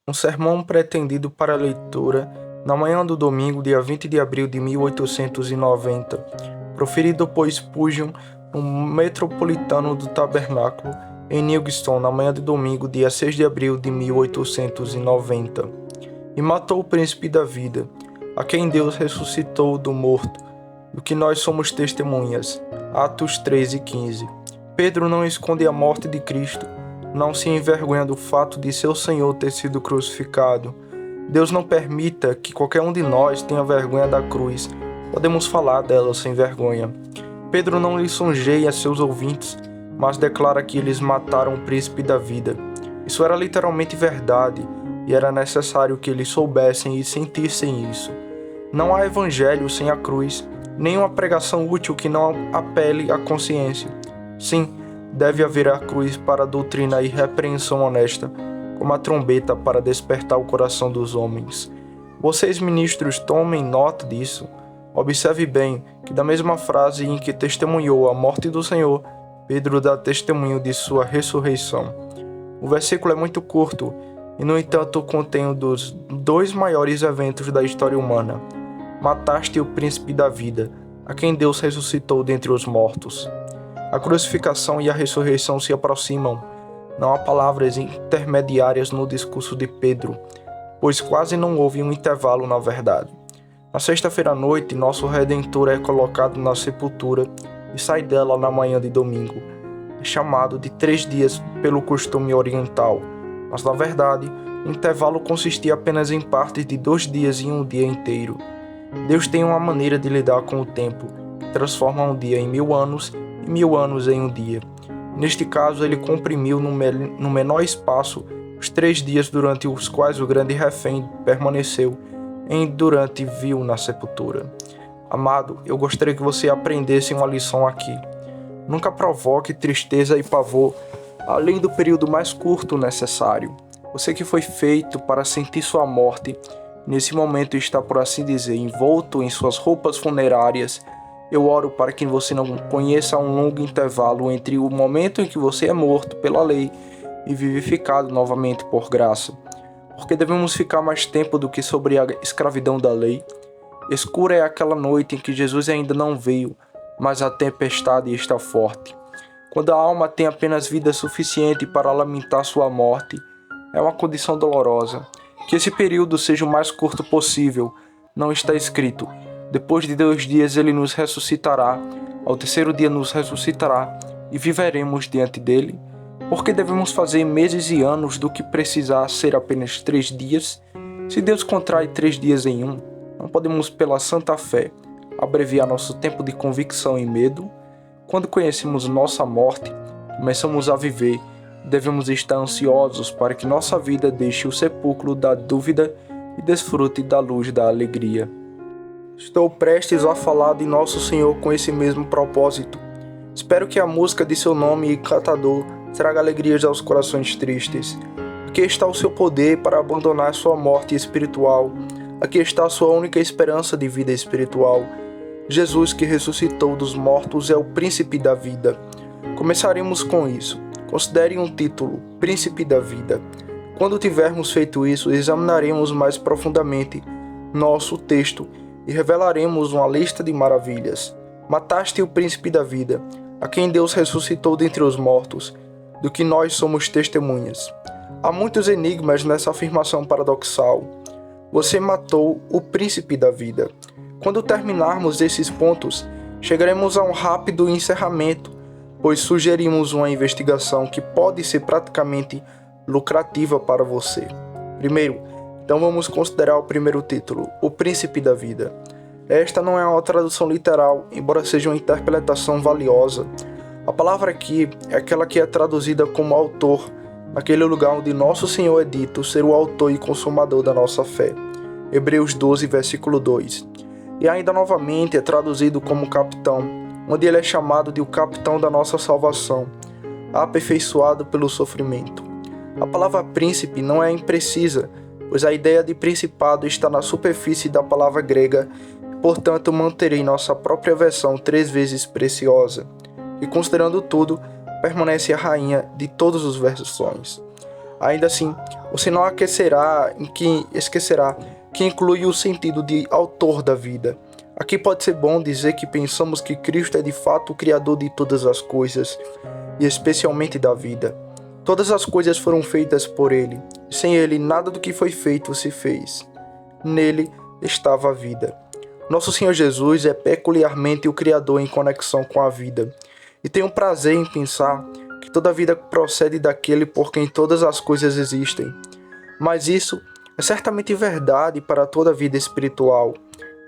Um sermão pretendido para leitura na manhã do domingo, dia 20 de abril de 1890, proferido por Spurgeon no Metropolitano do Tabernáculo, em Newgate, na manhã de domingo, dia 6 de abril de 1890. E matou o príncipe da vida, a quem Deus ressuscitou do morto, do que nós somos testemunhas. Atos 3:15. Pedro não esconde a morte de Cristo, não se envergonha do fato de seu Senhor ter sido crucificado. Deus não permita que qualquer um de nós tenha vergonha da cruz. Podemos falar dela sem vergonha. Pedro não lisonjeia seus ouvintes, mas declara que eles mataram o príncipe da vida. Isso era literalmente verdade, e era necessário que eles soubessem e sentissem isso. Não há evangelho sem a cruz, nem uma pregação útil que não apele à consciência. Sim, deve haver a cruz para a doutrina e repreensão honesta, como a trombeta para despertar o coração dos homens. Vocês, ministros, tomem nota disso. Observe bem que da mesma frase em que testemunhou a morte do Senhor, Pedro dá testemunho de sua ressurreição. O versículo é muito curto e, no entanto, contém um dos dois maiores eventos da história humana. Mataste o príncipe da vida, a quem Deus ressuscitou dentre os mortos. A crucificação e a ressurreição se aproximam. Não há palavras intermediárias no discurso de Pedro, pois quase não houve um intervalo na verdade. Na sexta-feira à noite, nosso Redentor é colocado na sepultura e sai dela na manhã de domingo. É chamado de 3 dias pelo costume oriental, mas na verdade, o intervalo consistia apenas em partes de 2 dias em um dia inteiro. Deus tem uma maneira de lidar com o tempo, que transforma um dia em 1000 anos e 1000 anos em um dia. Neste caso, ele comprimiu no menor espaço os 3 dias durante os quais o grande refém permaneceu durante vil na sepultura. Amado, eu gostaria que você aprendesse uma lição aqui. Nunca provoque tristeza e pavor além do período mais curto necessário. Você que foi feito para sentir sua morte, nesse momento está, por assim dizer, envolto em suas roupas funerárias. Eu oro para que você não conheça um longo intervalo entre o momento em que você é morto pela lei e vivificado novamente por graça. Porque devemos ficar mais tempo do que sobre a escravidão da lei. Escura é aquela noite em que Jesus ainda não veio, mas a tempestade está forte. Quando a alma tem apenas vida suficiente para lamentar sua morte, é uma condição dolorosa. Que esse período seja o mais curto possível. Não está escrito: depois de 2 dias ele nos ressuscitará, ao terceiro dia nos ressuscitará e viveremos diante dele? Porque devemos fazer meses e anos do que precisar ser apenas 3 dias? Se Deus contrai 3 dias em um, não podemos, pela santa fé, abreviar nosso tempo de convicção e medo? Quando conhecemos nossa morte, começamos a viver. Devemos estar ansiosos para que nossa vida deixe o sepulcro da dúvida e desfrute da luz da alegria. Estou prestes a falar de Nosso Senhor com esse mesmo propósito. Espero que a música de seu nome e cantador traga alegrias aos corações tristes. Aqui está o seu poder para abandonar sua morte espiritual. Aqui está a sua única esperança de vida espiritual. Jesus, que ressuscitou dos mortos, é o príncipe da vida. Começaremos com isso. Considere um título: Príncipe da Vida. Quando tivermos feito isso, examinaremos mais profundamente nosso texto e revelaremos uma lista de maravilhas. Mataste o príncipe da vida, a quem Deus ressuscitou dentre os mortos, do que nós somos testemunhas. Há muitos enigmas nessa afirmação paradoxal. Você matou o príncipe da vida. Quando terminarmos esses pontos, chegaremos a um rápido encerramento, pois sugerimos uma investigação que pode ser praticamente lucrativa para você. Primeiro, então vamos considerar o primeiro título, o príncipe da vida. Esta não é uma tradução literal, embora seja uma interpretação valiosa. A palavra aqui é aquela que é traduzida como autor, naquele lugar onde Nosso Senhor é dito ser o autor e consumador da nossa fé. Hebreus 12, versículo 2. E ainda novamente é traduzido como capitão, onde ele é chamado de o capitão da nossa salvação, aperfeiçoado pelo sofrimento. A palavra príncipe não é imprecisa, pois a ideia de principado está na superfície da palavra grega, e portanto manterei nossa própria versão 3 vezes preciosa, e considerando tudo, permanece a rainha de todas as versões. Ainda assim, Você não aquecerá em que esquecerá que inclui o sentido de autor da vida. Aqui pode ser bom dizer que pensamos que Cristo é de fato o Criador de todas as coisas, e especialmente da vida. Todas as coisas foram feitas por Ele. Sem Ele, nada do que foi feito se fez. Nele estava a vida. Nosso Senhor Jesus é peculiarmente o Criador em conexão com a vida. E tenho prazer em pensar que toda a vida procede daquele por quem todas as coisas existem. Mas isso é certamente verdade para toda a vida espiritual,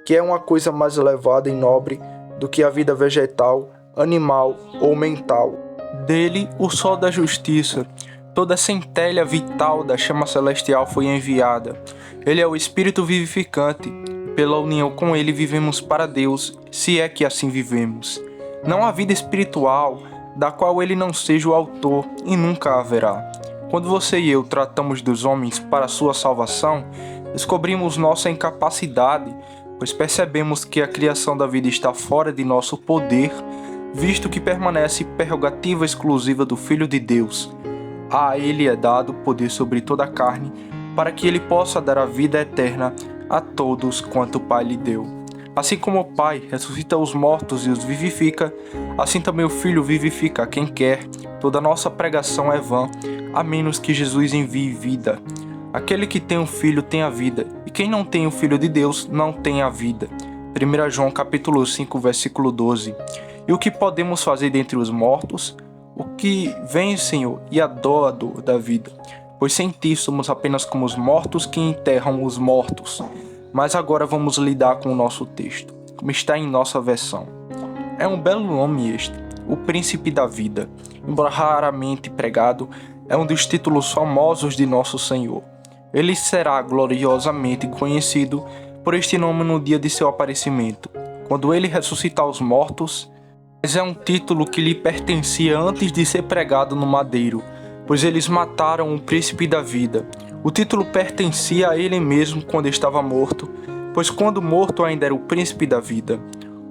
que é uma coisa mais elevada e nobre do que a vida vegetal, animal ou mental. Dele, o sol da justiça, toda a centelha vital da chama celestial foi enviada. Ele é o Espírito vivificante. Pela união com ele vivemos para Deus, se é que assim vivemos. Não há vida espiritual da qual ele não seja o autor e nunca haverá. Quando você e eu tratamos dos homens para a sua salvação, descobrimos nossa incapacidade, pois percebemos que a criação da vida está fora de nosso poder, visto que permanece prerrogativa exclusiva do Filho de Deus. A ele é dado poder sobre toda a carne, para que ele possa dar a vida eterna a todos quanto o Pai lhe deu. Assim como o Pai ressuscita os mortos e os vivifica, assim também o Filho vivifica a quem quer. Toda nossa pregação é vã, a menos que Jesus envie vida. Aquele que tem o Filho tem a vida, e quem não tem o Filho de Deus não tem a vida. 1 João capítulo 5, versículo 12. E o que podemos fazer dentre os mortos? O que vem, Senhor, e a dor da vida? Pois sem ti somos apenas como os mortos que enterram os mortos. Mas agora vamos lidar com o nosso texto, como está em nossa versão. É um belo nome este, o Príncipe da Vida. Embora raramente pregado, é um dos títulos famosos de nosso Senhor. Ele será gloriosamente conhecido por este nome no dia de seu aparecimento, quando ele ressuscitar os mortos. Mas é um título que lhe pertencia antes de ser pregado no madeiro, pois eles mataram o Príncipe da Vida. O título pertencia a ele mesmo quando estava morto, pois quando morto ainda era o Príncipe da Vida.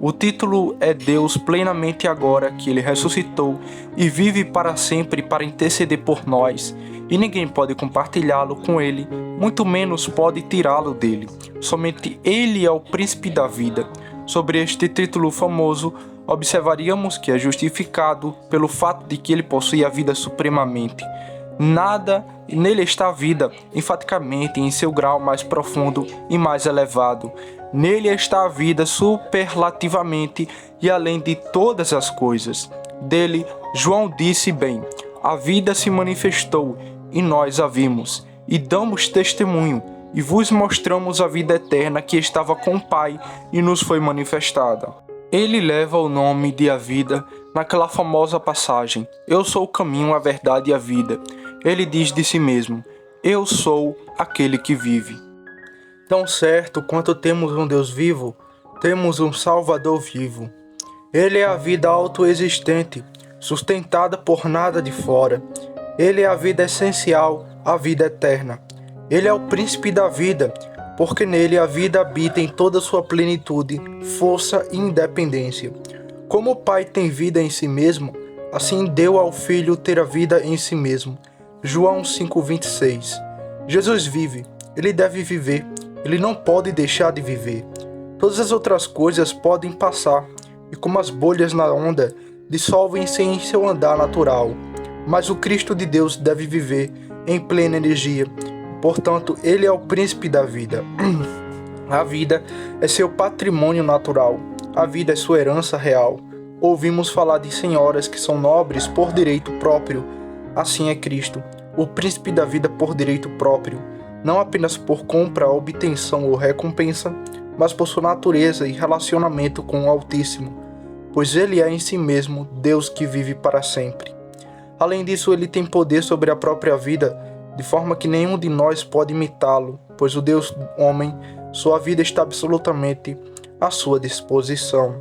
O título é Deus plenamente agora que ele ressuscitou e vive para sempre para interceder por nós, e ninguém pode compartilhá-lo com ele, muito menos pode tirá-lo dele. Somente ele é o Príncipe da Vida. Sobre este título famoso, observaríamos que é justificado pelo fato de que ele possui a vida supremamente. Nada nele está a vida, enfaticamente em seu grau mais profundo e mais elevado. Nele está a vida superlativamente e além de todas as coisas. Dele, João disse bem: a vida se manifestou e nós a vimos, e damos testemunho, e vos mostramos a vida eterna que estava com o Pai e nos foi manifestada. Ele leva o nome de a vida naquela famosa passagem: eu sou o caminho, a verdade e a vida. Ele diz de si mesmo: eu sou aquele que vive. Tão certo quanto temos um Deus vivo, temos um Salvador vivo. Ele é a vida autoexistente, sustentada por nada de fora. Ele é a vida essencial, a vida eterna. Ele é o príncipe da vida, porque nele a vida habita em toda sua plenitude, força e independência. Como o Pai tem vida em si mesmo, assim deu ao Filho ter a vida em si mesmo. João 5,26. Jesus vive, ele deve viver, ele não pode deixar de viver. Todas as outras coisas podem passar, e como as bolhas na onda, dissolvem-se em seu andar natural. Mas o Cristo de Deus deve viver em plena energia. Portanto, ele é o príncipe da vida. A vida é seu patrimônio natural. A vida é sua herança real. Ouvimos falar de senhoras que são nobres por direito próprio. Assim é Cristo, o príncipe da vida por direito próprio, não apenas por compra, obtenção ou recompensa, mas por sua natureza e relacionamento com o Altíssimo, pois ele é em si mesmo Deus que vive para sempre. Além disso, ele tem poder sobre a própria vida, de forma que nenhum de nós pode imitá-lo, pois o Deus homem, sua vida está absolutamente à sua disposição.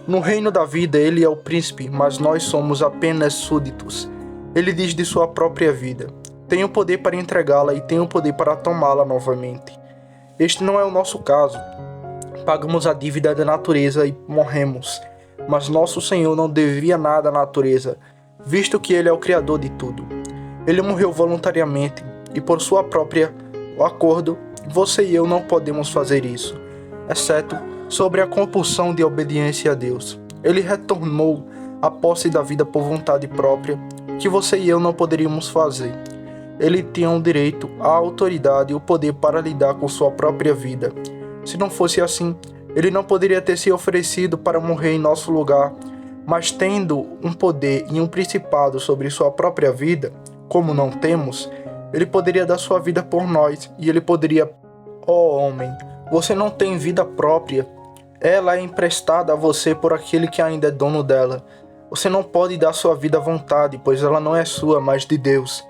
No reino da vida, ele é o príncipe, mas nós somos apenas súditos. Ele diz de sua própria vida: tenho poder para entregá-la e tenho poder para tomá-la novamente. Este não é o nosso caso. Pagamos a dívida da natureza e morremos. Mas nosso Senhor não devia nada à natureza, visto que ele é o Criador de tudo. Ele morreu voluntariamente. e por sua própria acordo, você e eu não podemos fazer isso, exceto sobre a compulsão de obediência a Deus. Ele retornou a posse da vida por vontade própria, que você e eu não poderíamos fazer. Ele tinha o direito, a autoridade e o poder para lidar com sua própria vida. Se não fosse assim, ele não poderia ter se oferecido para morrer em nosso lugar, mas tendo um poder e um principado sobre sua própria vida, como não temos, ele poderia dar sua vida por nós, e ele poderia: ó homem, você não tem vida própria. Ela é emprestada a você por aquele que ainda é dono dela. Você não pode dar sua vida à vontade, pois ela não é sua, mas de Deus.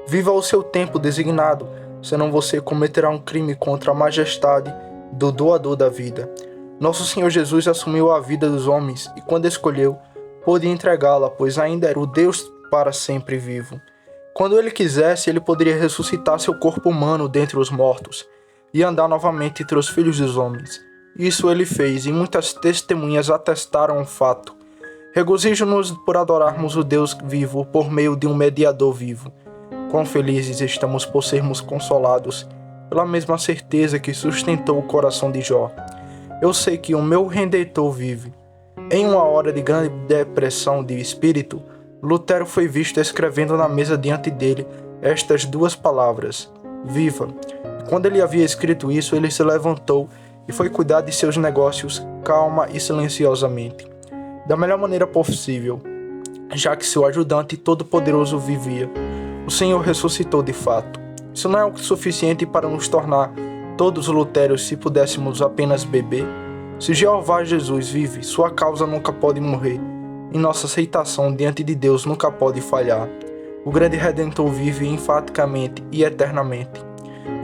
Viva o seu tempo designado, senão você cometerá um crime contra a majestade do doador da vida. Nosso Senhor Jesus assumiu a vida dos homens e, quando escolheu, pôde entregá-la, pois ainda era o Deus para sempre vivo. Quando ele quisesse, ele poderia ressuscitar seu corpo humano dentre os mortos e andar novamente entre os filhos dos homens. Isso ele fez, e muitas testemunhas atestaram o fato. Regozijo-nos por adorarmos o Deus vivo por meio de um mediador vivo. Quão felizes estamos por sermos consolados pela mesma certeza que sustentou o coração de Jó. Eu sei que o meu Redentor vive. Em uma hora de grande depressão de espírito, Lutero foi visto escrevendo na mesa diante dele estas duas palavras: viva. Quando ele havia escrito isso, ele se levantou e foi cuidar de seus negócios calma e silenciosamente, da melhor maneira possível, já que seu ajudante todo-poderoso vivia. O Senhor ressuscitou de fato. Isso não é o suficiente para nos tornar todos luteros se pudéssemos apenas beber. Se Jeová Jesus vive, sua causa nunca pode morrer, e nossa aceitação diante de Deus nunca pode falhar. O grande Redentor vive enfaticamente e eternamente,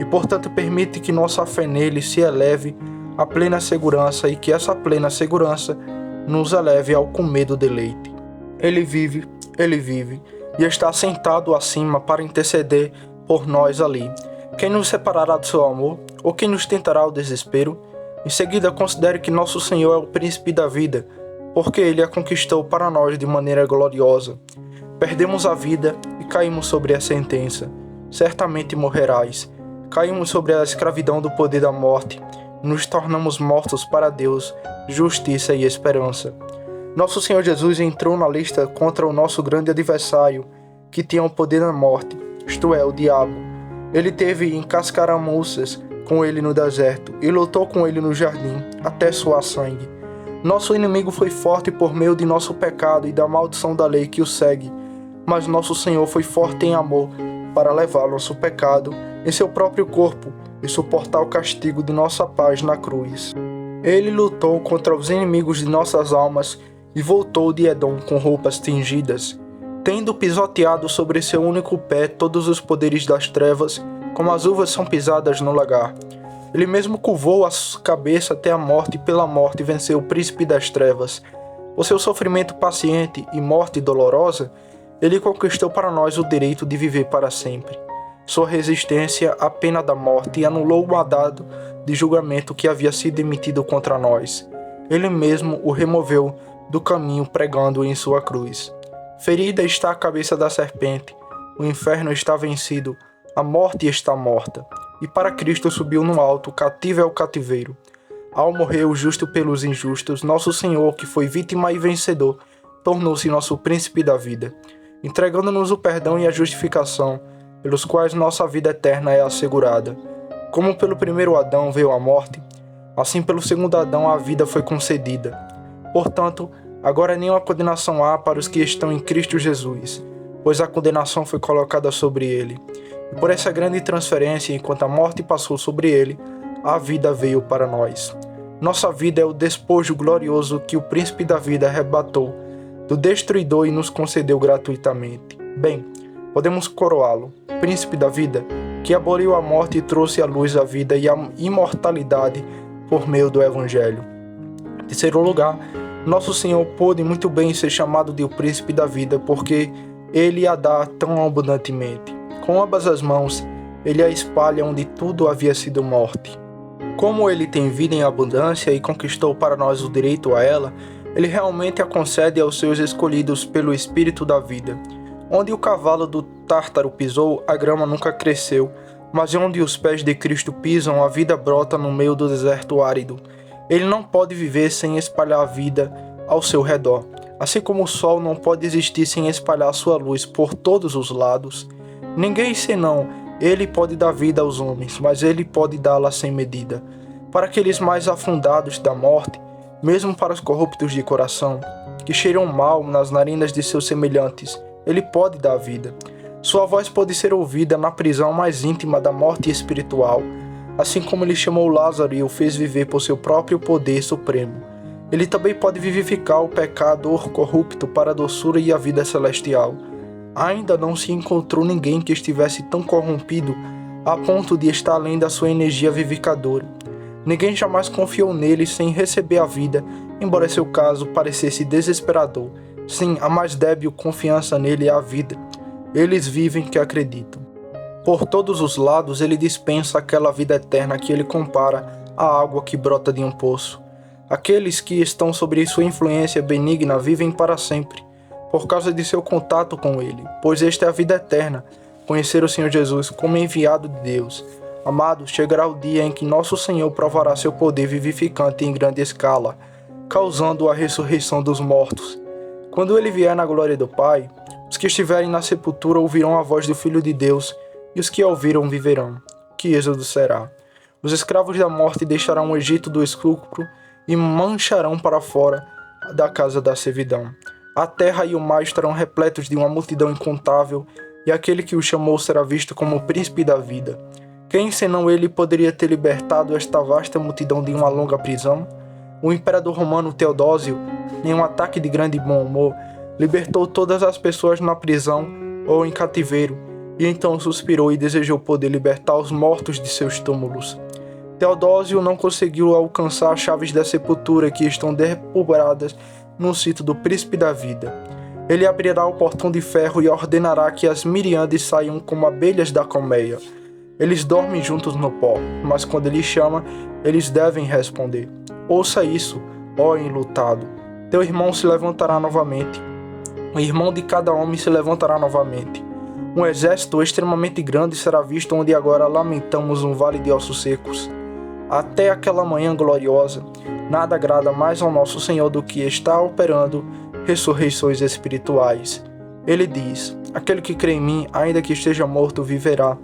e portanto permite que nossa fé nele se eleve à plena segurança, e que essa plena segurança nos eleve ao com medo deleite. Ele vive, e está sentado acima para interceder por nós ali. Quem nos separará do seu amor? Ou quem nos tentará ao desespero? Em seguida, considere que nosso Senhor é o príncipe da vida, porque ele a conquistou para nós de maneira gloriosa. Perdemos a vida e caímos sobre a sentença. Certamente morrerás. Caímos sobre a escravidão do poder da morte, e nos tornamos mortos para Deus, justiça e esperança. Nosso Senhor Jesus entrou na lista contra o nosso grande adversário, que tinha o poder da morte, isto é, o diabo. Ele teve em cascaramuças com ele no deserto e lutou com ele no jardim, até suar sangue. Nosso inimigo foi forte por meio de nosso pecado e da maldição da lei que o segue, mas nosso Senhor foi forte em amor para levar nosso pecado em seu próprio corpo e suportar o castigo de nossa paz na cruz. Ele lutou contra os inimigos de nossas almas e voltou de Edom com roupas tingidas, tendo pisoteado sobre seu único pé todos os poderes das trevas, como as uvas são pisadas no lagar. Ele mesmo curvou a cabeça até a morte e pela morte venceu o príncipe das trevas. Por seu sofrimento paciente e morte dolorosa, ele conquistou para nós o direito de viver para sempre. Sua resistência à pena da morte anulou o mandado de julgamento que havia sido emitido contra nós. Ele mesmo o removeu do caminho pregando em sua cruz. Ferida está a cabeça da serpente, o inferno está vencido, a morte está morta, e para Cristo subiu no alto, cativo é o cativeiro. Ao morrer o justo pelos injustos, nosso Senhor, que foi vítima e vencedor, tornou-se nosso príncipe da vida, entregando-nos o perdão e a justificação, pelos quais nossa vida eterna é assegurada. Como pelo primeiro Adão veio a morte, assim pelo segundo Adão a vida foi concedida. Portanto, agora nenhuma condenação há para os que estão em Cristo Jesus, pois a condenação foi colocada sobre ele. E por essa grande transferência, enquanto a morte passou sobre ele, a vida veio para nós. Nossa vida é o despojo glorioso que o príncipe da vida arrebatou do destruidor e nos concedeu gratuitamente. Bem, podemos coroá-lo, príncipe da vida, que aboliu a morte e trouxe à luz a vida e a imortalidade por meio do Evangelho. Em terceiro lugar, nosso Senhor pôde muito bem ser chamado de o príncipe da vida, porque ele a dá tão abundantemente. Com ambas as mãos, ele a espalha onde tudo havia sido morte. Como ele tem vida em abundância e conquistou para nós o direito a ela, ele realmente a concede aos seus escolhidos pelo Espírito da vida. Onde o cavalo do Tártaro pisou, a grama nunca cresceu, mas onde os pés de Cristo pisam, a vida brota no meio do deserto árido. Ele não pode viver sem espalhar a vida ao seu redor. Assim como o sol não pode existir sem espalhar sua luz por todos os lados, ninguém senão ele pode dar vida aos homens, mas ele pode dá-la sem medida. Para aqueles mais afundados da morte, mesmo para os corruptos de coração, que cheiram mal nas narinas de seus semelhantes, ele pode dar vida. Sua voz pode ser ouvida na prisão mais íntima da morte espiritual, assim como ele chamou Lázaro e o fez viver por seu próprio poder supremo. Ele também pode vivificar o pecador corrupto para a doçura e a vida celestial. Ainda não se encontrou ninguém que estivesse tão corrompido a ponto de estar além da sua energia vivificadora. Ninguém jamais confiou nele sem receber a vida, embora seu caso parecesse desesperador. Sim, a mais débil confiança nele é a vida. Eles vivem que acreditam. Por todos os lados ele dispensa aquela vida eterna que ele compara à água que brota de um poço. Aqueles que estão sob sua influência benigna vivem para sempre, por causa de seu contato com ele, pois esta é a vida eterna, conhecer o Senhor Jesus como enviado de Deus. Amados, chegará o dia em que nosso Senhor provará seu poder vivificante em grande escala, causando a ressurreição dos mortos. Quando ele vier na glória do Pai, os que estiverem na sepultura ouvirão a voz do Filho de Deus, e os que a ouviram viverão. Que êxodo será! Os escravos da morte deixarão o Egito do estupro e mancharão para fora da casa da servidão. A terra e o mar estarão repletos de uma multidão incontável, e aquele que o chamou será visto como o príncipe da vida. Quem senão ele poderia ter libertado esta vasta multidão de uma longa prisão? O imperador romano Teodósio, em um ataque de grande bom humor, libertou todas as pessoas na prisão ou em cativeiro, e então suspirou e desejou poder libertar os mortos de seus túmulos. Teodósio não conseguiu alcançar as chaves da sepultura que estão depulbradas no sítio do príncipe da vida. Ele abrirá o portão de ferro e ordenará que as miriades saiam como abelhas da colmeia. Eles dormem juntos no pó, mas quando ele chama, eles devem responder. Ouça isso, ó enlutado. Teu irmão se levantará novamente. O irmão de cada homem se levantará novamente. Um exército extremamente grande será visto onde agora lamentamos um vale de ossos secos. Até aquela manhã gloriosa, nada agrada mais ao nosso Senhor do que estar operando ressurreições espirituais. Ele diz: aquele que crê em mim, ainda que esteja morto, viverá.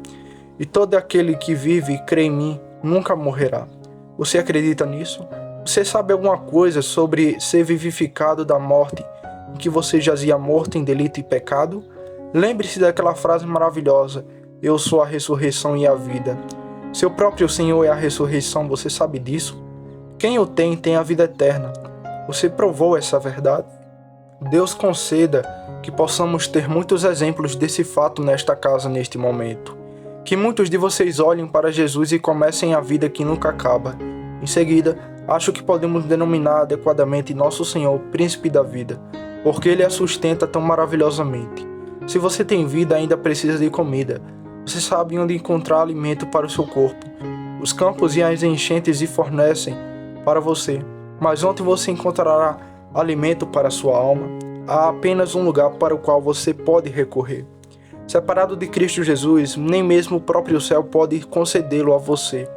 E todo aquele que vive e crê em mim, nunca morrerá. Você acredita nisso? Você sabe alguma coisa sobre ser vivificado da morte, em que você jazia morto em delito e pecado? Lembre-se daquela frase maravilhosa: eu sou a ressurreição e a vida. Seu próprio Senhor é a ressurreição, você sabe disso? Quem o tem, tem a vida eterna. Você provou essa verdade? Deus conceda que possamos ter muitos exemplos desse fato nesta casa neste momento. Que muitos de vocês olhem para Jesus e comecem a vida que nunca acaba. Em seguida, acho que podemos denominar adequadamente nosso Senhor Príncipe da Vida, porque Ele a sustenta tão maravilhosamente. Se você tem vida, ainda precisa de comida. Você sabe onde encontrar alimento para o seu corpo. Os campos e as enchentes fornecem para você, mas onde você encontrará alimento para a sua alma? Há apenas um lugar para o qual você pode recorrer. Separado de Cristo Jesus, nem mesmo o próprio céu pode concedê-lo a você,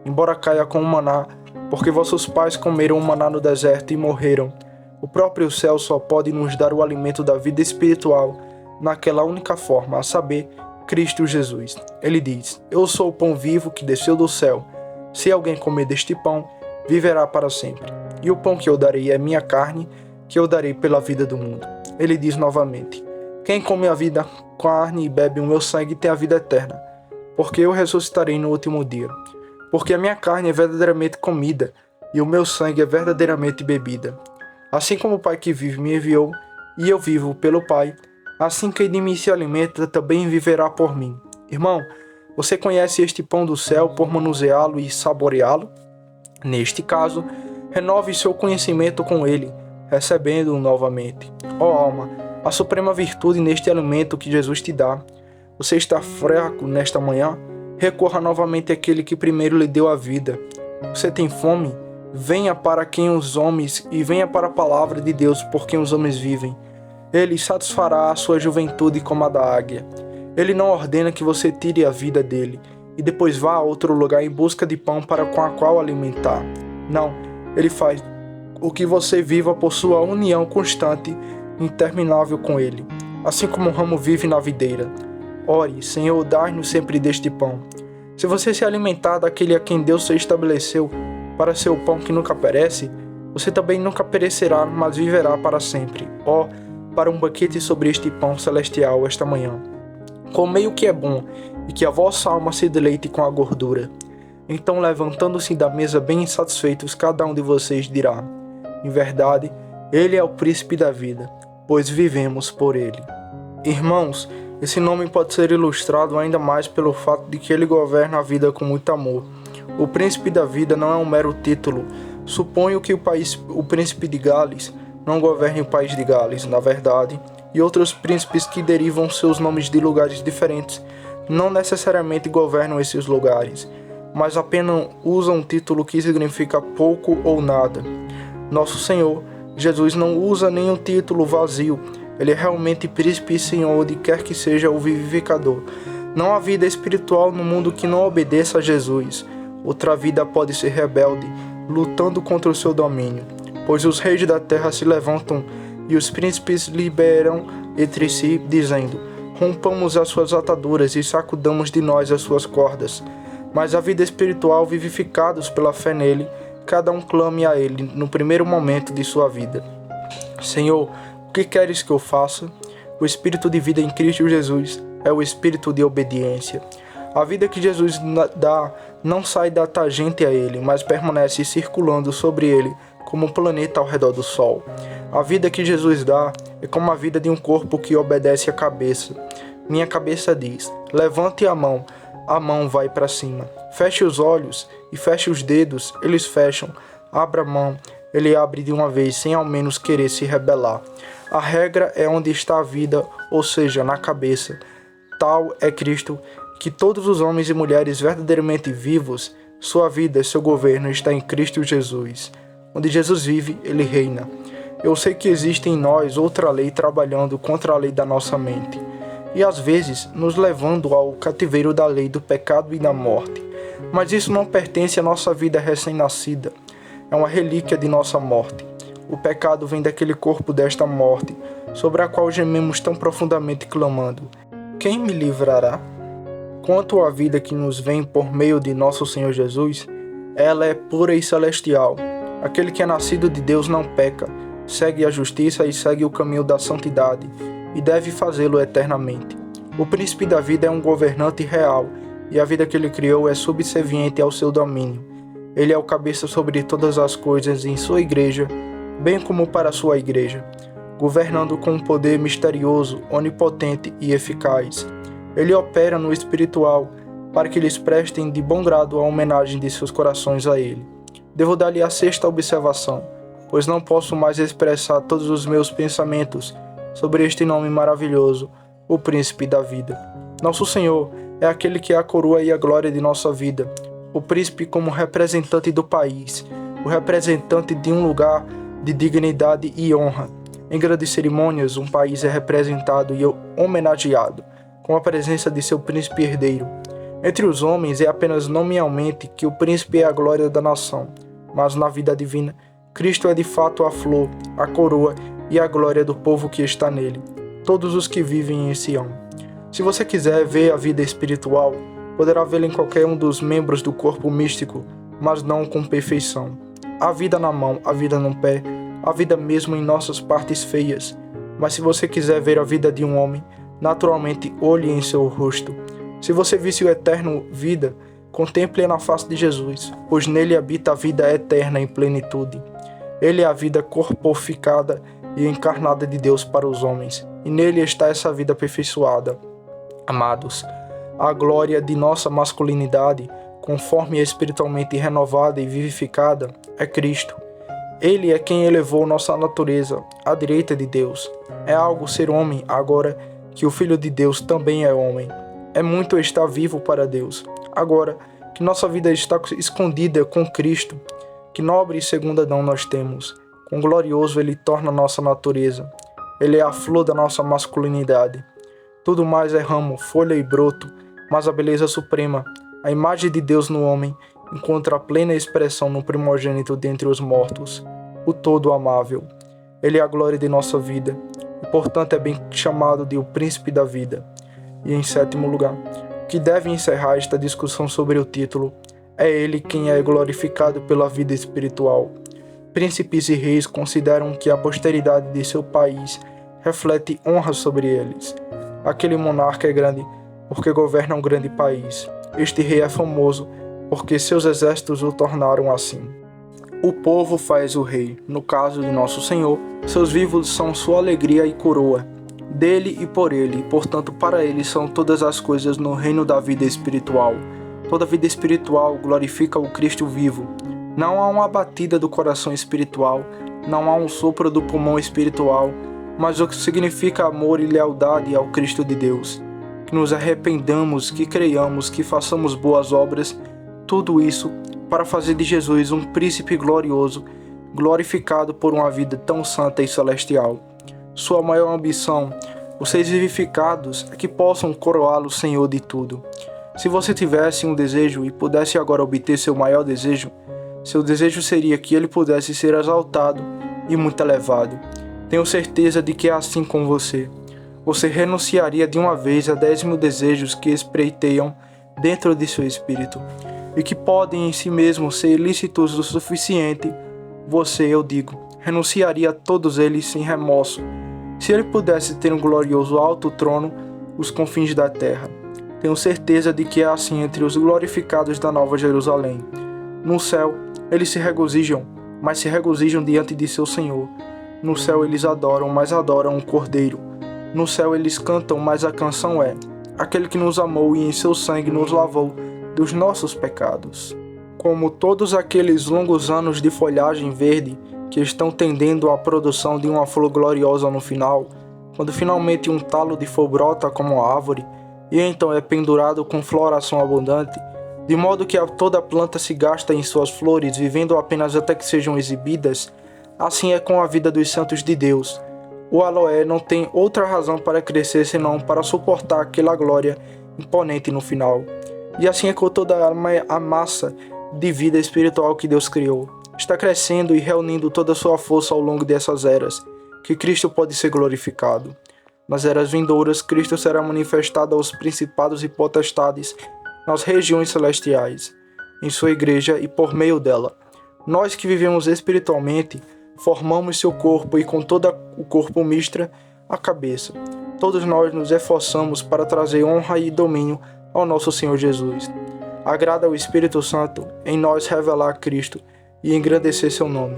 embora caia com o maná, porque vossos pais comeram o maná no deserto e morreram. O próprio céu só pode nos dar o alimento da vida espiritual naquela única forma, a saber, Cristo Jesus. Ele diz: eu sou o pão vivo que desceu do céu. Se alguém comer deste pão, viverá para sempre. E o pão que eu darei é minha carne, que eu darei pela vida do mundo. Ele diz novamente: quem come a vida, carne e bebe o meu sangue tem a vida eterna, porque eu ressuscitarei no último dia. Porque a minha carne é verdadeiramente comida, e o meu sangue é verdadeiramente bebida. Assim como o Pai que vive me enviou, e eu vivo pelo Pai, assim quem de mim se alimenta também viverá por mim. Irmão, você conhece este pão do céu por manuseá-lo e saboreá-lo? Neste caso, renove seu conhecimento com ele, recebendo-o novamente. Ó alma, a suprema virtude neste alimento que Jesus te dá. Você está fraco nesta manhã? Recorra novamente àquele que primeiro lhe deu a vida. Você tem fome? Venha para quem os homens e venha para a palavra de Deus por quem os homens vivem. Ele satisfará a sua juventude como a da águia. Ele não ordena que você tire a vida dele e depois vá a outro lugar em busca de pão para com a qual alimentar. Não, ele faz o que você viva por sua união constante e interminável com ele, assim como um ramo vive na videira. Ore, Senhor, dai-nos sempre deste pão. Se você se alimentar daquele a quem Deus se estabeleceu para ser o pão que nunca perece, você também nunca perecerá, mas viverá para sempre. Ó, para um banquete sobre este pão celestial esta manhã. Comei o que é bom, e que a vossa alma se deleite com a gordura. Então, levantando-se da mesa bem insatisfeitos, cada um de vocês dirá: em verdade, ele é o príncipe da vida, pois vivemos por ele. Irmãos, esse nome pode ser ilustrado ainda mais pelo fato de que ele governa a vida com muito amor. O príncipe da vida não é um mero título. Suponho que o príncipe de Gales não governe o país de Gales, na verdade, e outros príncipes que derivam seus nomes de lugares diferentes não necessariamente governam esses lugares, mas apenas usam um título que significa pouco ou nada. Nosso Senhor, Jesus, não usa nenhum título vazio. Ele é realmente príncipe e senhor onde quer que seja o vivificador. Não há vida espiritual no mundo que não obedeça a Jesus. Outra vida pode ser rebelde, lutando contra o seu domínio, pois os reis da terra se levantam e os príncipes liberam entre si, dizendo: rompamos as suas ataduras e sacudamos de nós as suas cordas. Mas a vida espiritual, vivificados pela fé nele, cada um clame a ele no primeiro momento de sua vida: Senhor, o que queres que eu faça? O espírito de vida em Cristo Jesus é o espírito de obediência. A vida que Jesus dá não sai da tangente a ele, mas permanece circulando sobre ele como um planeta ao redor do Sol. A vida que Jesus dá é como a vida de um corpo que obedece à cabeça. Minha cabeça diz: levante a mão vai para cima. Feche os olhos e feche os dedos, eles fecham. Abra a mão, ele abre de uma vez, sem ao menos querer se rebelar. A regra é onde está a vida, ou seja, na cabeça. Tal é Cristo, que todos os homens e mulheres verdadeiramente vivos, sua vida e seu governo está em Cristo Jesus. Onde Jesus vive, ele reina. Eu sei que existe em nós outra lei trabalhando contra a lei da nossa mente, e às vezes nos levando ao cativeiro da lei do pecado e da morte. Mas isso não pertence à nossa vida recém-nascida. É uma relíquia de nossa morte. O pecado vem daquele corpo desta morte, sobre a qual gememos tão profundamente clamando: quem me livrará? Quanto à vida que nos vem por meio de nosso Senhor Jesus, ela é pura e celestial. Aquele que é nascido de Deus não peca, segue a justiça e segue o caminho da santidade, e deve fazê-lo eternamente. O príncipe da vida é um governante real, e a vida que ele criou é subserviente ao seu domínio. Ele é o cabeça sobre todas as coisas em sua igreja, bem como para sua igreja, governando com um poder misterioso, onipotente e eficaz. Ele opera no espiritual, para que lhes prestem de bom grado a homenagem de seus corações a ele. Devo dar-lhe a sexta observação, pois não posso mais expressar todos os meus pensamentos sobre este nome maravilhoso, o Príncipe da Vida. Nosso Senhor é aquele que é a coroa e a glória de nossa vida, o príncipe como representante do país, o representante de um lugar de dignidade e honra. Em grandes cerimônias, um país é representado e homenageado com a presença de seu príncipe herdeiro. Entre os homens é apenas nominalmente que o príncipe é a glória da nação, mas na vida divina, Cristo é de fato a flor, a coroa e a glória do povo que está nele, todos os que vivem em Sião. Se você quiser ver a vida espiritual, poderá vê-la em qualquer um dos membros do corpo místico, mas não com perfeição. Há vida na mão, há vida no pé, há vida mesmo em nossas partes feias. Mas se você quiser ver a vida de um homem, naturalmente olhe em seu rosto. Se você visse o eterno vida, contemple-a na face de Jesus, pois nele habita a vida eterna em plenitude. Ele é a vida corporificada e encarnada de Deus para os homens, e nele está essa vida aperfeiçoada. Amados, a glória de nossa masculinidade, conforme espiritualmente renovada e vivificada, é Cristo. Ele é quem elevou nossa natureza à direita de Deus. É algo ser homem agora que o Filho de Deus também é homem. É muito estar vivo para Deus. Agora que nossa vida está escondida com Cristo, que nobre e segundo Adão nós temos, quão glorioso Ele torna nossa natureza. Ele é a flor da nossa masculinidade. Tudo mais é ramo, folha e broto, mas a beleza suprema, a imagem de Deus no homem, encontra a plena expressão no primogênito dentre os mortos, o todo amável. Ele é a glória de nossa vida, e portanto é bem chamado de o príncipe da vida. E em sétimo lugar, o que deve encerrar esta discussão sobre o título, é ele quem é glorificado pela vida espiritual. Príncipes e reis consideram que a posteridade de seu país reflete honra sobre eles. Aquele monarca é grande porque governa um grande país. Este rei é famoso porque seus exércitos o tornaram assim. O povo faz o rei. No caso de nosso Senhor, seus vivos são sua alegria e coroa. Dele e por ele, portanto para ele são todas as coisas no reino da vida espiritual. Toda vida espiritual glorifica o Cristo vivo. Não há uma batida do coração espiritual, não há um sopro do pulmão espiritual, mas o que significa amor e lealdade ao Cristo de Deus. Que nos arrependamos, que creiamos, que façamos boas obras, tudo isso para fazer de Jesus um príncipe glorioso, glorificado por uma vida tão santa e celestial. Sua maior ambição, os seres vivificados, é que possam coroá-lo Senhor de tudo. Se você tivesse um desejo e pudesse agora obter seu maior desejo, seu desejo seria que ele pudesse ser exaltado e muito elevado. Tenho certeza de que é assim com você. Você renunciaria de uma vez a 10.000 desejos que espreiteiam dentro de seu espírito e que podem em si mesmos ser ilícitos o suficiente. Você, eu digo, renunciaria a todos eles sem remorso, se ele pudesse ter um glorioso alto trono, os confins da terra. Tenho certeza de que é assim entre os glorificados da Nova Jerusalém. No céu, eles se regozijam, mas se regozijam diante de seu Senhor. No céu eles adoram, mas adoram o Cordeiro. No céu eles cantam, mas a canção é: aquele que nos amou e em seu sangue nos lavou dos nossos pecados. Como todos aqueles longos anos de folhagem verde que estão tendendo à produção de uma flor gloriosa no final, quando finalmente um talo de flor brota como a árvore, e então é pendurado com floração abundante, de modo que toda a planta se gasta em suas flores, vivendo apenas até que sejam exibidas, assim é com a vida dos santos de Deus. O aloé não tem outra razão para crescer senão para suportar aquela glória imponente no final. E assim é com toda a massa de vida espiritual que Deus criou. Está crescendo e reunindo toda a sua força ao longo dessas eras, que Cristo pode ser glorificado. Nas eras vindouras, Cristo será manifestado aos principados e potestades nas regiões celestiais, em sua igreja e por meio dela. Nós que vivemos espiritualmente, formamos seu corpo e com todo o corpo mistra a cabeça. Todos nós nos esforçamos para trazer honra e domínio ao nosso Senhor Jesus. Agrada ao Espírito Santo em nós revelar Cristo e engrandecer seu nome.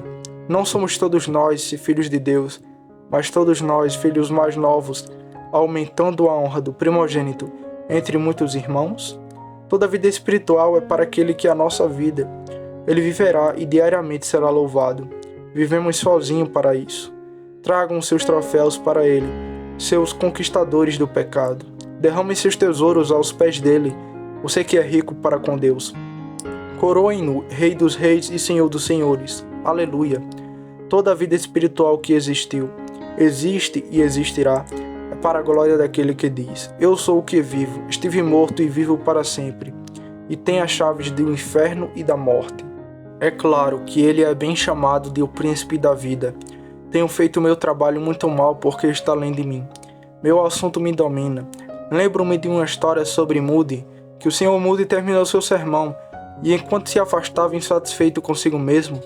Não somos todos nós filhos de Deus, mas todos nós, filhos mais novos, aumentando a honra do primogênito entre muitos irmãos? Toda vida espiritual é para aquele que é a nossa vida. Ele viverá e diariamente será louvado. Vivemos sozinhos para isso. Tragam seus troféus para ele, seus conquistadores do pecado. Derramem seus tesouros aos pés dele, você que é rico para com Deus. Coroem-no, Rei dos Reis e Senhor dos Senhores. Aleluia! Toda a vida espiritual que existiu, existe e existirá, é para a glória daquele que diz: eu sou o que vivo, estive morto e vivo para sempre, e tenho as chaves do inferno e da morte. É claro que ele é bem chamado de o príncipe da vida. Tenho feito meu trabalho muito mal porque está além de mim. Meu assunto me domina. Lembro-me de uma história sobre Moody, que o Sr. Moody terminou seu sermão, e enquanto se afastava insatisfeito consigo mesmo,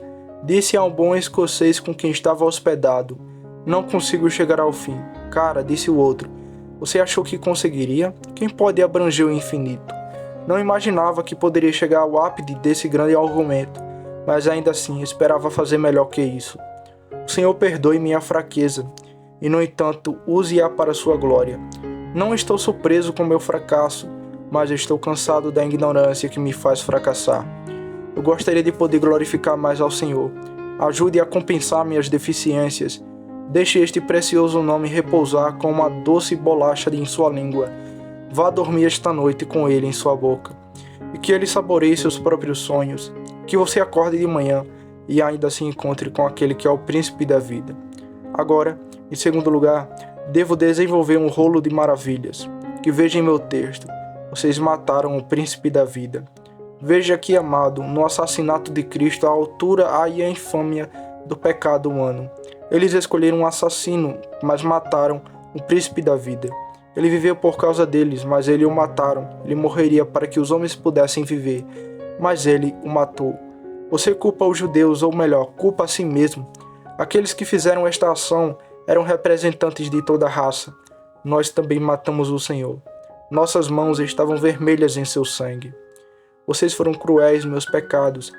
disse a um bom escocês com quem estava hospedado: não consigo chegar ao fim. Cara, disse o outro, você achou que conseguiria? Quem pode abranger o infinito? Não imaginava que poderia chegar ao ápice desse grande argumento, mas ainda assim esperava fazer melhor que isso. O Senhor perdoe minha fraqueza, e no entanto use-a para sua glória. Não estou surpreso com meu fracasso, mas estou cansado da ignorância que me faz fracassar. Eu gostaria de poder glorificar mais ao Senhor. Ajude a compensar minhas deficiências. Deixe este precioso nome repousar como uma doce bolacha em sua língua. Vá dormir esta noite com ele em sua boca, e que ele saboreie seus próprios sonhos. Que você acorde de manhã e ainda se encontre com aquele que é o príncipe da vida. Agora, Em segundo lugar, devo desenvolver um rolo de maravilhas. Que veja em meu texto, vocês mataram o príncipe da vida. Veja aqui, amado, no assassinato de Cristo a altura e a infâmia do pecado humano. Eles escolheram um assassino, mas mataram o príncipe da vida. Ele viveu por causa deles, mas eles o mataram. Ele morreria para que os homens pudessem viver, mas ele o matou. Você culpa os judeus, ou melhor, culpa a si mesmo. Aqueles que fizeram esta ação eram representantes de toda a raça. Nós também matamos o Senhor. Nossas mãos estavam vermelhas em seu sangue. Vocês foram cruéis, meus pecados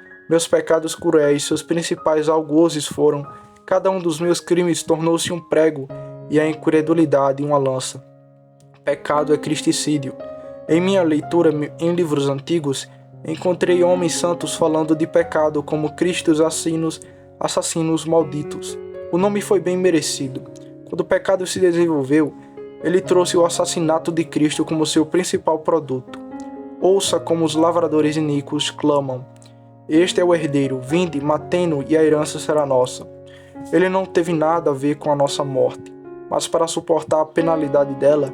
cruéis, seus principais algozes foram. Cada um dos meus crimes tornou-se um prego, e a incredulidade uma lança. Pecado é cristicídio. Em minha leitura em livros antigos, encontrei homens santos falando de pecado como Cristos assassinos malditos. O nome foi bem merecido. Quando o pecado se desenvolveu, ele trouxe o assassinato de Cristo como seu principal produto. Ouça como os lavradores iníquos clamam: este é o herdeiro, vinde, matemo, e a herança será nossa. Ele não teve nada a ver com a nossa morte, mas para suportar a penalidade dela,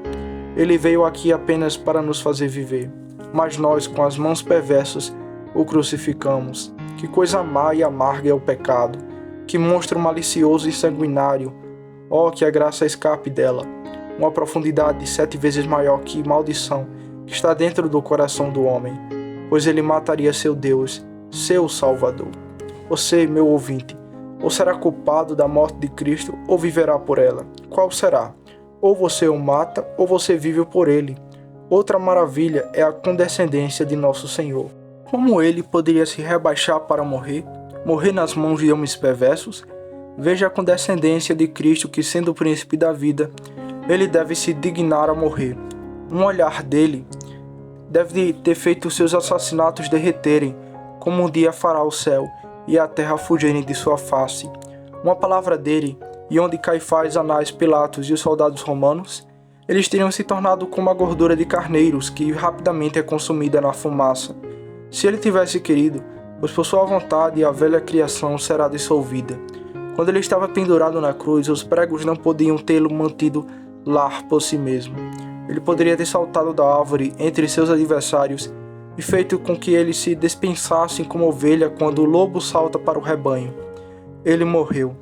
ele veio aqui apenas para nos fazer viver. Mas nós, com as mãos perversas, o crucificamos. Que coisa má e amarga é o pecado. Que monstro malicioso e sanguinário. Oh, que a graça escape dela. Uma profundidade 7 vezes maior que maldição que está dentro do coração do homem, pois ele mataria seu Deus, seu Salvador. Você, meu ouvinte, ou será culpado da morte de Cristo, ou viverá por ela. Qual será? Ou você o mata, ou você vive por ele. Outra maravilha é a condescendência de nosso Senhor. Como ele poderia se rebaixar para morrer? Morrer nas mãos de homens perversos? Veja a condescendência de Cristo que, sendo o príncipe da vida, ele deve se dignar a morrer. Um olhar dele deve ter feito seus assassinatos derreterem, como um dia fará o céu e a terra fugirem de sua face. Uma palavra dele, e onde Caifás, Anás, Pilatos e os soldados romanos, eles teriam se tornado como a gordura de carneiros que rapidamente é consumida na fumaça. Se ele tivesse querido, pois por sua vontade a velha criação será dissolvida. Quando ele estava pendurado na cruz, os pregos não podiam tê-lo mantido lá por si mesmo. Ele poderia ter saltado da árvore entre seus adversários e feito com que eles se despensassem como ovelha quando o lobo salta para o rebanho. Ele morreu.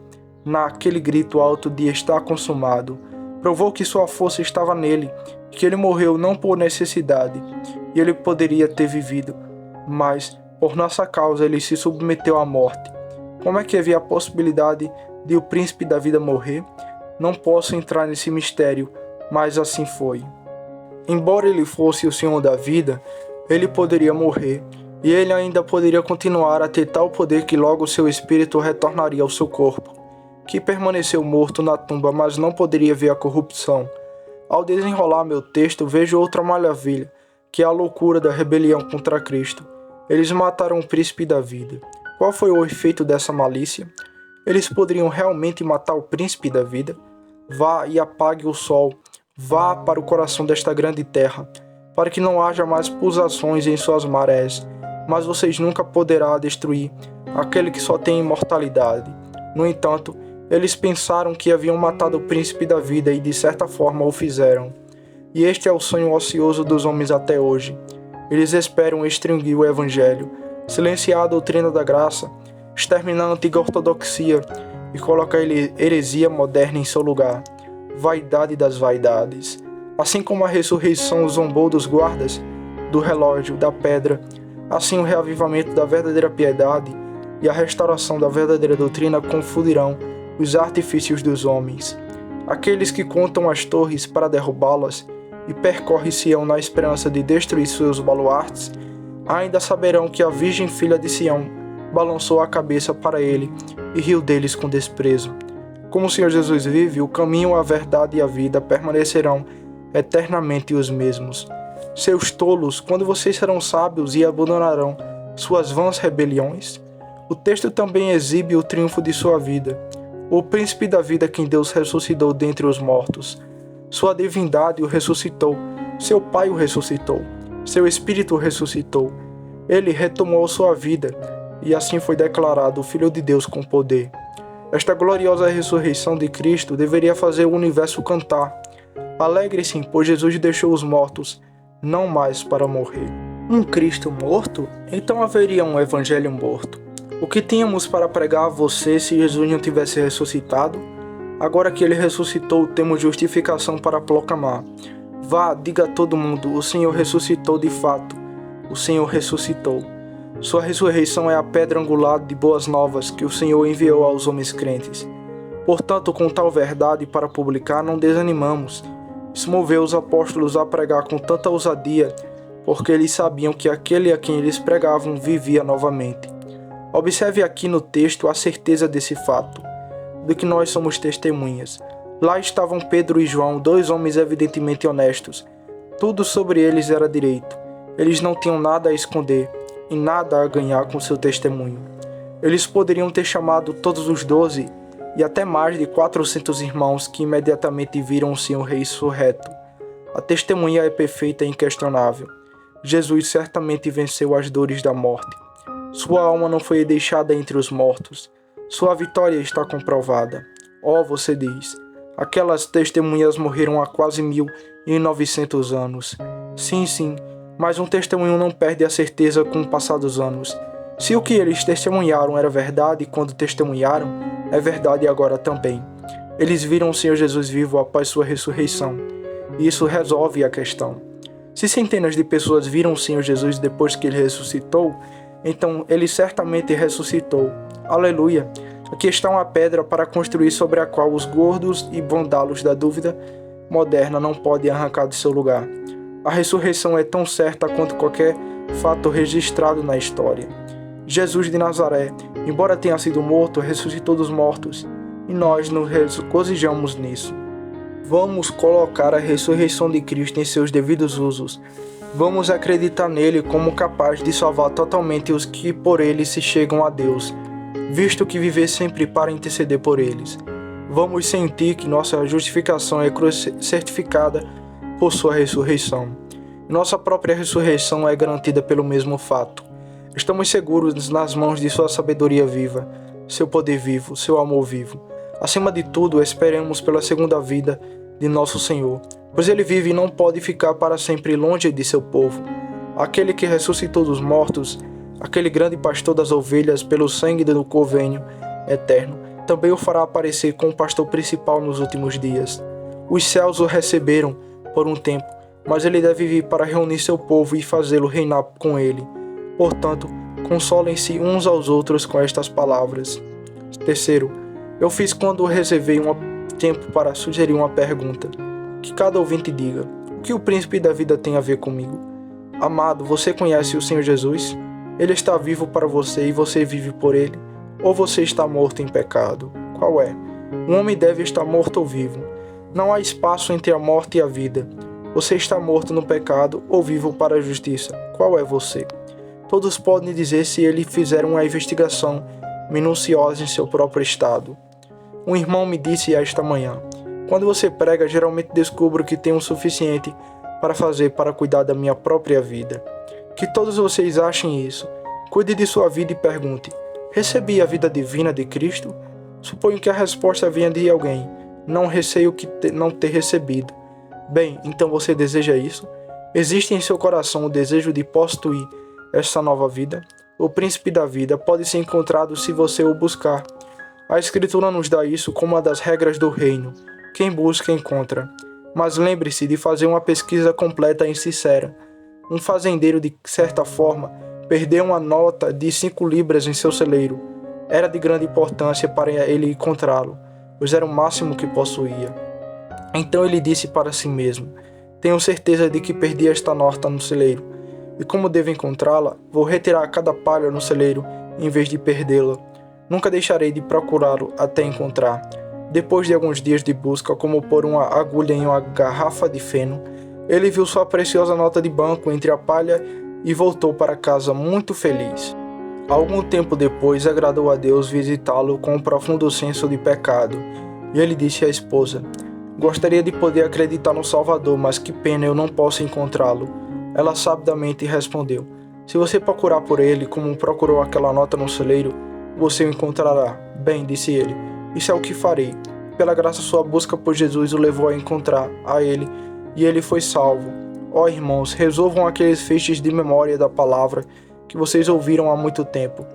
Naquele grito alto de "está consumado", provou que sua força estava nele, e que ele morreu não por necessidade, e ele poderia ter vivido, mas por nossa causa ele se submeteu à morte. Como é que havia a possibilidade de o príncipe da vida morrer? Não posso entrar nesse mistério, mas assim foi. Embora ele fosse o Senhor da vida, ele poderia morrer, e ele ainda poderia continuar a ter tal poder que logo seu espírito retornaria ao seu corpo, que permaneceu morto na tumba, mas não poderia ver a corrupção. Ao desenrolar meu texto, vejo outra maravilha, que é a loucura da rebelião contra Cristo. Eles mataram o príncipe da vida. Qual foi o efeito dessa malícia? Eles poderiam realmente matar o príncipe da vida? Vá e apague o sol, vá para o coração desta grande terra, para que não haja mais pulsações em suas marés, mas vocês nunca poderão destruir aquele que só tem imortalidade. No entanto, eles pensaram que haviam matado o príncipe da vida e de certa forma o fizeram. E este é o sonho ocioso dos homens até hoje. Eles esperam extinguir o evangelho, silenciar a doutrina da graça, exterminar a antiga ortodoxia e colocar a heresia moderna em seu lugar. Vaidade das vaidades. Assim como a ressurreição zombou dos guardas, do relógio, da pedra, assim o reavivamento da verdadeira piedade e a restauração da verdadeira doutrina confundirão os artifícios dos homens. Aqueles que contam as torres para derrubá-las e percorrem Sião na esperança de destruir seus baluartes, ainda saberão que a Virgem Filha de Sião balançou a cabeça para ele e riu deles com desprezo. Como o Senhor Jesus vive, o caminho, a verdade e a vida permanecerão eternamente os mesmos. Seus tolos, quando vocês serão sábios e abandonarão suas vãs rebeliões? O texto também exibe o triunfo de sua vida. O príncipe da vida quem Deus ressuscitou dentre os mortos. Sua divindade o ressuscitou, seu Pai o ressuscitou, seu Espírito o ressuscitou. Ele retomou sua vida, e assim foi declarado o Filho de Deus com poder. Esta gloriosa ressurreição de Cristo deveria fazer o universo cantar. Alegre-se, pois Jesus deixou os mortos, não mais para morrer. Um Cristo morto? Então haveria um evangelho morto. O que tínhamos para pregar a você se Jesus não tivesse ressuscitado? Agora que ele ressuscitou, temos justificação para proclamar. Vá, diga a todo mundo, o Senhor ressuscitou de fato. O Senhor ressuscitou. Sua ressurreição é a pedra angular de boas novas que o Senhor enviou aos homens crentes. Portanto, com tal verdade para publicar, não desanimamos. Isso moveu os apóstolos a pregar com tanta ousadia, porque eles sabiam que aquele a quem eles pregavam vivia novamente. Observe aqui no texto a certeza desse fato, de que nós somos testemunhas. Lá estavam Pedro e João, dois homens evidentemente honestos. Tudo sobre eles era direito. Eles não tinham nada a esconder e nada a ganhar com seu testemunho. Eles poderiam ter chamado todos os 12 e até mais de 400 irmãos que imediatamente viram o Senhor ressurreto. A testemunha é perfeita e inquestionável. Jesus certamente venceu as dores da morte. Sua alma não foi deixada entre os mortos. Sua vitória está comprovada. Você diz, aquelas testemunhas morreram há quase 1900 anos. Sim, mas um testemunho não perde a certeza com o passar dos anos. Se o que eles testemunharam era verdade quando testemunharam, é verdade agora também. Eles viram o Senhor Jesus vivo após sua ressurreição. E isso resolve a questão. Se centenas de pessoas viram o Senhor Jesus depois que ele ressuscitou, então ele certamente ressuscitou. Aleluia! Aqui está uma pedra para construir sobre a qual os gordos e vândalos da dúvida moderna não podem arrancar de seu lugar. A ressurreição é tão certa quanto qualquer fato registrado na história. Jesus de Nazaré, embora tenha sido morto, ressuscitou dos mortos, e nós nos regozijamos nisso. Vamos colocar a ressurreição de Cristo em seus devidos usos. Vamos acreditar nele como capaz de salvar totalmente os que por ele se chegam a Deus, visto que viver sempre para interceder por eles. Vamos sentir que nossa justificação é certificada por sua ressurreição. Nossa própria ressurreição é garantida pelo mesmo fato. Estamos seguros nas mãos de sua sabedoria viva, seu poder vivo, seu amor vivo. Acima de tudo, esperemos pela segunda vida de nosso Senhor, pois ele vive e não pode ficar para sempre longe de seu povo. Aquele que ressuscitou dos mortos, aquele grande pastor das ovelhas pelo sangue do convênio eterno, também o fará aparecer como pastor principal nos últimos dias. Os céus o receberam por um tempo, mas ele deve vir para reunir seu povo e fazê-lo reinar com ele. Portanto, consolem-se uns aos outros com estas palavras. Terceiro, eu fiz quando reservei um tempo para sugerir uma pergunta. Que cada ouvinte diga, o que o príncipe da vida tem a ver comigo? Amado, você conhece o Senhor Jesus? Ele está vivo para você e você vive por ele? Ou você está morto em pecado? Qual é? Um homem deve estar morto ou vivo. Não há espaço entre a morte e a vida. Você está morto no pecado ou vivo para a justiça. Qual é você? Todos podem dizer se ele fizer uma investigação minuciosa em seu próprio estado. Um irmão me disse esta manhã, quando você prega, geralmente descubro que tenho o suficiente para fazer para cuidar da minha própria vida. Que todos vocês achem isso. Cuide de sua vida e pergunte, recebi a vida divina de Cristo? Suponho que a resposta venha de alguém. Não receio não ter recebido. Bem, então você deseja isso? Existe em seu coração o desejo de possuir esta nova vida? O príncipe da vida pode ser encontrado se você o buscar. A Escritura nos dá isso como uma das regras do reino. Quem busca, encontra. Mas lembre-se de fazer uma pesquisa completa e sincera. Um fazendeiro, de certa forma, perdeu uma nota de 5 libras em seu celeiro. Era de grande importância para ele encontrá-lo, pois era o máximo que possuía. Então ele disse para si mesmo, tenho certeza de que perdi esta nota no celeiro, e como devo encontrá-la, vou retirar cada palha no celeiro em vez de perdê-la. Nunca deixarei de procurá-lo até encontrar. Depois de alguns dias de busca, como pôr uma agulha em uma garrafa de feno, ele viu sua preciosa nota de banco entre a palha e voltou para casa muito feliz. Algum tempo depois, agradou a Deus visitá-lo com um profundo senso de pecado, e ele disse à esposa, gostaria de poder acreditar no Salvador, mas que pena, eu não posso encontrá-lo. Ela sabidamente respondeu, se você procurar por ele, como procurou aquela nota no celeiro, você o encontrará. Bem, disse ele, Isso é o que farei. Pela graça, sua busca por Jesus o levou a encontrar a Ele, e ele foi salvo. Ó irmãos, resolvam aqueles feixes de memória da palavra que vocês ouviram há muito tempo,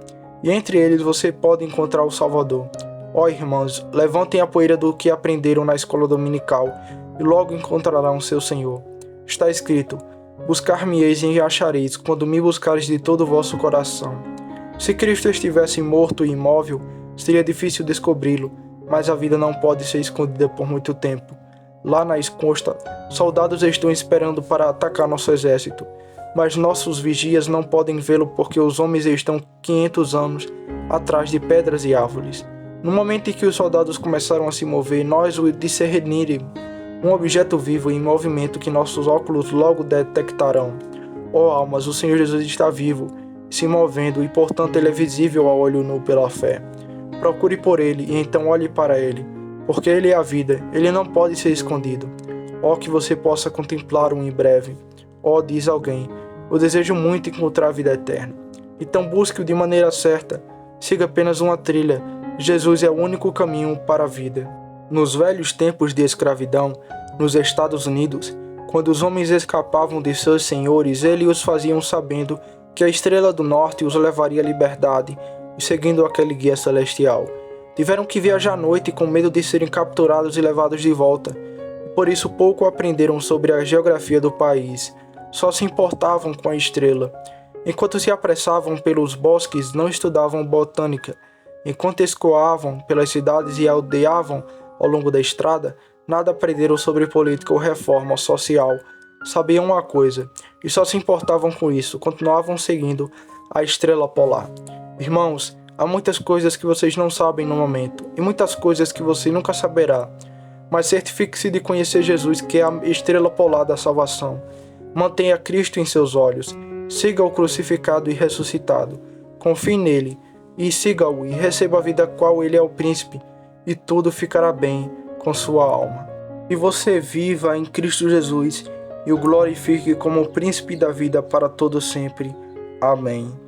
e entre eles você pode encontrar o Salvador. Ó irmãos, levantem a poeira do que aprenderam na escola dominical, e logo encontrarão seu Senhor. Está escrito: buscar-me-eis e achareis, quando me buscareis de todo o vosso coração. Se Cristo estivesse morto e imóvel, seria difícil descobri-lo, mas a vida não pode ser escondida por muito tempo. Lá na encosta, soldados estão esperando para atacar nosso exército, mas nossos vigias não podem vê-lo porque os homens estão 500 anos atrás de pedras e árvores. No momento em que os soldados começaram a se mover, nós o discerniremos, um objeto vivo em movimento que nossos óculos logo detectarão. Ó almas, o Senhor Jesus está vivo, se movendo, e portanto ele é visível a olho nu pela fé. Procure por ele e então olhe para ele, porque ele é a vida, ele não pode ser escondido. Ó que você possa contemplá-lo em breve. Ó, diz alguém, eu desejo muito encontrar a vida eterna. Então busque-o de maneira certa, siga apenas uma trilha. Jesus é o único caminho para a vida. Nos velhos tempos de escravidão, nos Estados Unidos, quando os homens escapavam de seus senhores, eles os faziam sabendo que a estrela do norte os levaria à liberdade, e seguindo aquele guia celestial. Tiveram que viajar à noite com medo de serem capturados e levados de volta, e por isso pouco aprenderam sobre a geografia do país. Só se importavam com a estrela. Enquanto se apressavam pelos bosques, não estudavam botânica. Enquanto escoavam pelas cidades e aldeavam ao longo da estrada, nada aprenderam sobre política ou reforma social. Sabiam uma coisa, e só se importavam com isso, continuavam seguindo a estrela polar. Irmãos, há muitas coisas que vocês não sabem no momento, e muitas coisas que você nunca saberá. Mas certifique-se de conhecer Jesus, que é a estrela polar da salvação. Mantenha Cristo em seus olhos, siga-o crucificado e ressuscitado. Confie nele, e siga-o, e receba a vida qual ele é o príncipe, e tudo ficará bem com sua alma. E você viva em Cristo Jesus, e o glorifique como o príncipe da vida para todo sempre. Amém.